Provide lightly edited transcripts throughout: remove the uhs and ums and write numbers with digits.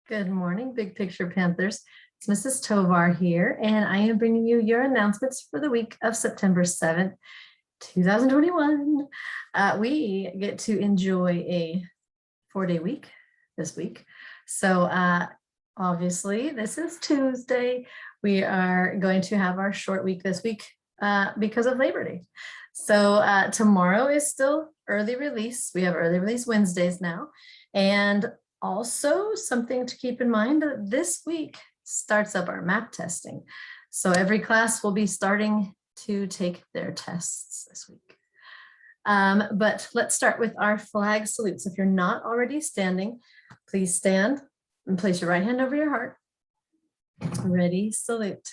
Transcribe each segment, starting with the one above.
Good morning, Big Picture Panthers. It's Mrs. Tovar here, and I am bringing you your announcements for the week of September 7th, 2021. We get to enjoy a 4-day week this week. So obviously, this is Tuesday. We are going to have our short week this week because of Labor Day. So tomorrow is still early release. We have early release Wednesdays now. And also something to keep in mind, this week starts up our map testing. So every class will be starting to take their tests this week. But let's start with our flag salutes. If you're not already standing, please stand and place your right hand over your heart. Ready, salute.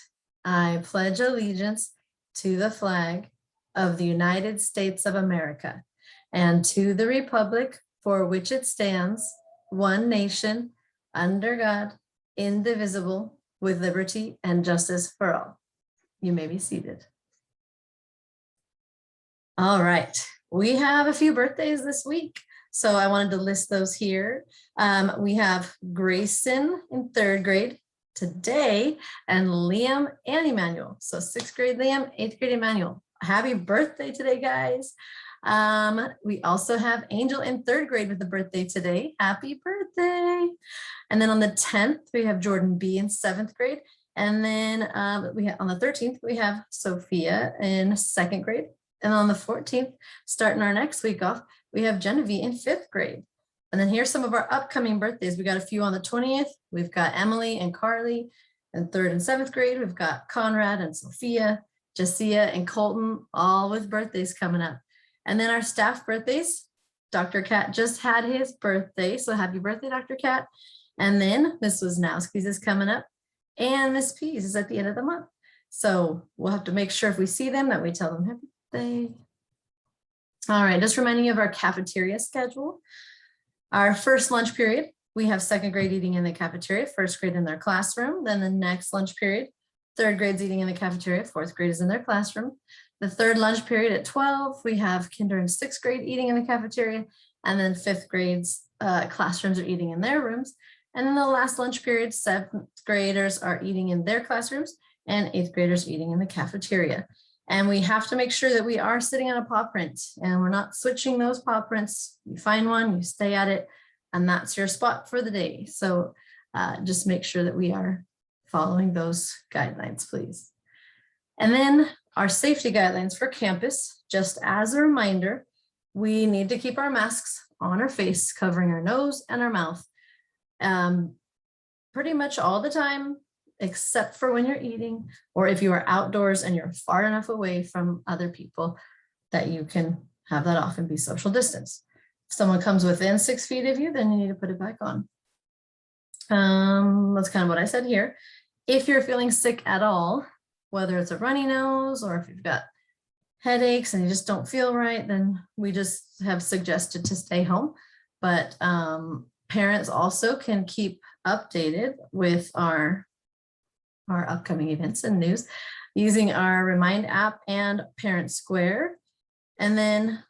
I pledge allegiance to the flag of the United States of America and to the republic for which it stands, one nation, under God, indivisible, with liberty and justice for all. You may be seated. All right, we have a few birthdays this week, so I wanted to list those here. We have Grayson in 3rd grade today, and Liam and Emmanuel. So 6th grade Liam, 8th grade Emmanuel. Happy birthday today, guys. We also have Angel in 3rd grade with a birthday today. Happy birthday. And then on the 10th, we have Jordan B in 7th grade. And then we have on the 13th, we have Sophia in 2nd grade. And on the 14th, starting our next week off, we have Genevieve in 5th grade. And then here's some of our upcoming birthdays. We got a few on the 20th. We've got Emily and Carly in 3rd and 7th grade. We've got Conrad and Sophia, Jacia and Colton, all with birthdays coming up. And then our staff birthdays, Dr. Cat just had his birthday. So happy birthday, Dr. Cat. And then Miss Wisnowski's is coming up and Miss P's is at the end of the month. So we'll have to make sure if we see them that we tell them happy birthday. All right, just reminding you of our cafeteria schedule. Our first lunch period, we have 2nd grade eating in the cafeteria, 1st grade in their classroom. Then the next lunch period, 3rd grade's eating in the cafeteria, 4th grade is in their classroom. The 3rd lunch period at 12, we have kinder and 6th grade eating in the cafeteria, and then 5th grade's classrooms are eating in their rooms. And then the last lunch period, 7th graders are eating in their classrooms and 8th graders eating in the cafeteria. And we have to make sure that we are sitting on a paw print and we're not switching those paw prints. You find one, you stay at it, and that's your spot for the day. So just make sure that we are following those guidelines, please. And then our safety guidelines for campus, just as a reminder, we need to keep our masks on our face, covering our nose and our mouth pretty much all the time, except for when you're eating, or if you are outdoors and you're far enough away from other people that you can have that off and be social distance. If someone comes within 6 feet of you, then you need to put it back on. That's kind of what I said here. If you're feeling sick at all, whether it's a runny nose or if you've got headaches and you just don't feel right, then we just have suggested to stay home. But parents also can keep updated with our upcoming events and news using our Remind app and Parent Square. And then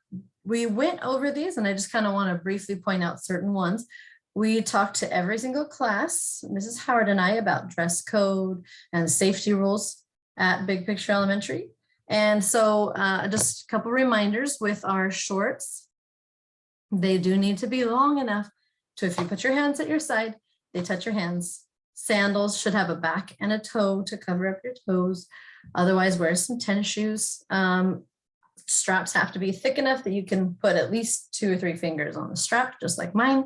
we went over these, and I just kind of want to briefly point out certain ones. We talked to every single class, Mrs. Howard and I, about dress code and safety rules at Big Picture Elementary. And so just a couple reminders with our shorts. They do need to be long enough to, if you put your hands at your side, they touch your hands. Sandals should have a back and a toe to cover up your toes. Otherwise, wear some tennis shoes. Straps have to be thick enough that you can put at least 2 or 3 fingers on the strap, just like mine.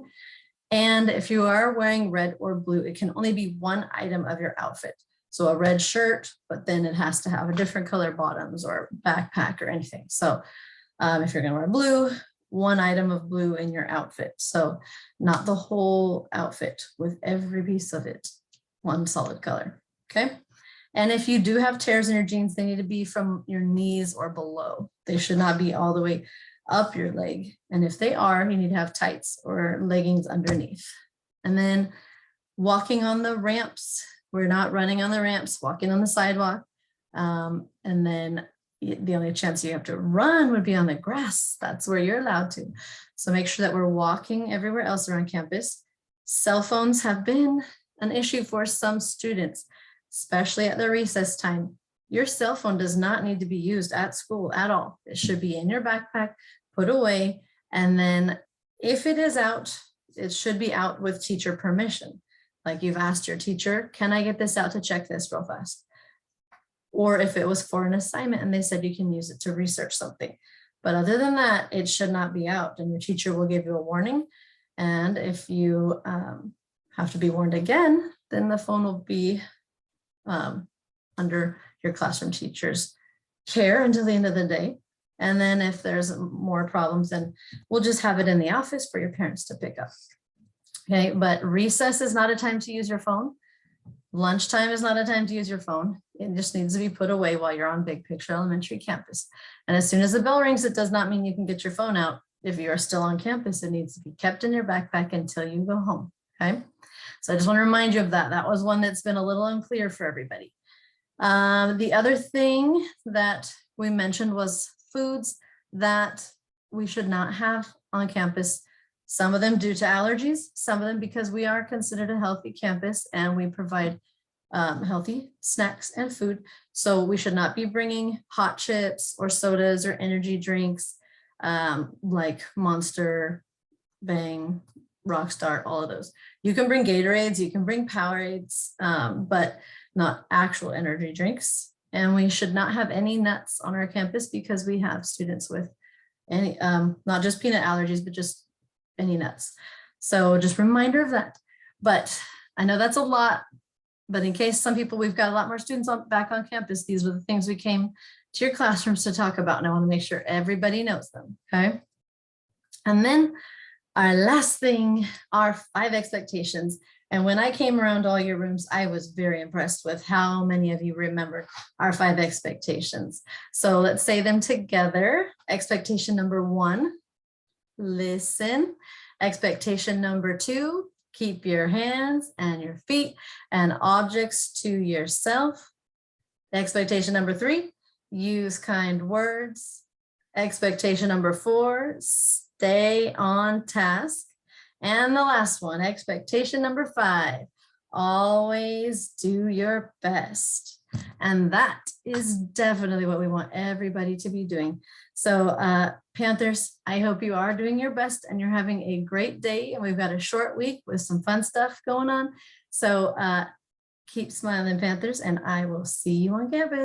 And if you are wearing red or blue, it can only be one item of your outfit. So a red shirt, but then it has to have a different color bottoms or backpack or anything. So if you're gonna wear blue, one item of blue in your outfit. So not the whole outfit with every piece of it, one solid color, okay? And if you do have tears in your jeans, they need to be from your knees or below. They should not be all the way up your leg. And if they are, you need to have tights or leggings underneath. And then walking on the ramps, we're not running on the ramps, walking on the sidewalk. And then the only chance you have to run would be on the grass. That's where you're allowed to. So make sure that we're walking everywhere else around campus, Cell phones have been an issue for some students, especially at the recess time. Your cell phone does not need to be used at school at all. It should be in your backpack, put away, and then if it is out, it should be out with teacher permission. Like you've asked your teacher, can I get this out to check this real fast? Or if it was for an assignment and they said you can use it to research something. But other than that, it should not be out, and your teacher will give you a warning. And if you have to be warned again, then the phone will be under your classroom teacher's care until the end of the day. And then if there's more problems, then we'll just have it in the office for your parents to pick up. Okay, but recess is not a time to use your phone. Lunchtime is not a time to use your phone. It just needs to be put away while you're on Big Picture Elementary campus. And as soon as the bell rings, it does not mean you can get your phone out. If you are still on campus, it needs to be kept in your backpack until you go home, okay? So I just want to remind you of that. That was one that's been a little unclear for everybody. The other thing that we mentioned was foods that we should not have on campus. Some of them due to allergies, some of them because we are considered a healthy campus and we provide healthy snacks and food. So we should not be bringing hot chips or sodas or energy drinks like Monster, Bang, Rockstar, all of those. You can bring Gatorades, you can bring Powerades, but not actual energy drinks. And we should not have any nuts on our campus because we have students with any, not just peanut allergies, but just any nuts. So just a reminder of that. But I know that's a lot, but in case some people, we've got a lot more students back on campus, these were the things we came to your classrooms to talk about. And I want to make sure everybody knows them, okay? And then our last thing are 5 expectations. And when I came around all your rooms, I was very impressed with how many of you remember our 5 expectations. So let's say them together. Expectation number 1, listen. Expectation number 2, keep your hands and your feet and objects to yourself. Expectation number 3, use kind words. Expectation number 4, stay on task. And the last one, expectation number 5, always do your best. And that is definitely what we want everybody to be doing. So Panthers, I hope you are doing your best and you're having a great day. And we've got a short week with some fun stuff going on. So keep smiling, Panthers, and I will see you on campus.